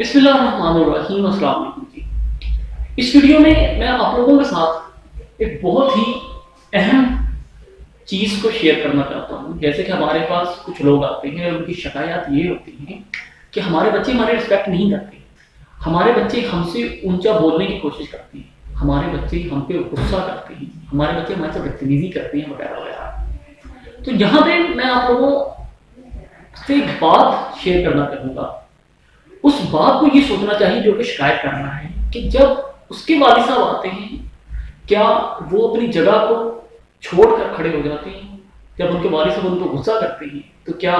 बिस्मिल्लाहिर्रहमानिर्रहीम। अस्सलाम वालेकुम जी। इस वीडियो में मैं आप लोगों के साथ एक बहुत ही अहम चीज़ को शेयर करना चाहता हूँ। जैसे कि हमारे पास कुछ लोग आते हैं और उनकी शिकायत ये होती है कि हमारे बच्चे हमारी रिस्पेक्ट नहीं करते, हमारे बच्चे हमसे ऊंचा बोलने की कोशिश करते हैं, हमारे बच्चे हम पे गुस्सा करते हैं, हमारे बच्चे हमारे से बदतमीजी करते हैं वगैरह वगैरह। तो यहाँ पे मैं आप लोगों से एक बात शेयर करना चाहूँगा। उस बात को ये सोचना चाहिए जो कि शिकायत करना है कि जब उसके वालिद साहब आते हैं, क्या वो अपनी जगह को छोड़कर खड़े हो जाते हैं? जब उनके वालिद साहब उनको गुस्सा करते हैं तो क्या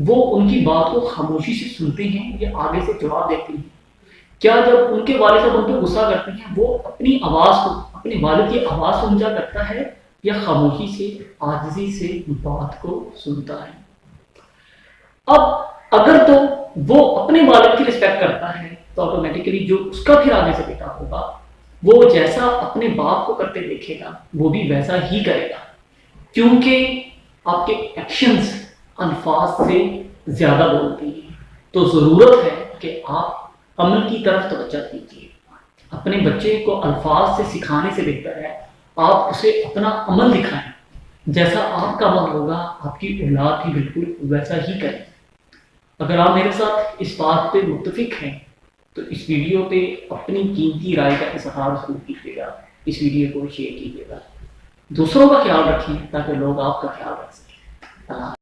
वो उनकी बात को खामोशी से सुनते हैं या आगे से जवाब देते हैं? क्या जब उनके वालिद साहब उन पर गुस्सा करते हैं वो अपनी आवाज़ को, अपने वालिद की आवाज़ को ऊंचा करता है या खामोशी से, आजिज़ी से बात को सुनता है? अब अगर तो वो अपने वालिद की रिस्पेक्ट करता है तो ऑटोमेटिकली जो उसका फिर आगे से बेटा होगा वो जैसा अपने बाप को करते देखेगा वो भी वैसा ही करेगा, क्योंकि आपके एक्शंस अल्फाज से ज्यादा बोलते हैं। तो जरूरत है कि आप अमल की तरफ तवज्जो दीजिए। अपने बच्चे को अल्फाज से सिखाने से बेहतर है आप उसे अपना अमल दिखाएं। जैसा आपका अमल होगा आपकी औलाद भी बिल्कुल वैसा ही करें। अगर आप मेरे साथ इस बात पे मुत्तफिक हैं तो इस वीडियो पे अपनी कीमती राय का इजहार जरूर कीजिएगा, इस वीडियो को शेयर कीजिएगा, दूसरों का ख्याल रखें ताकि लोग आपका ख्याल रख सकें।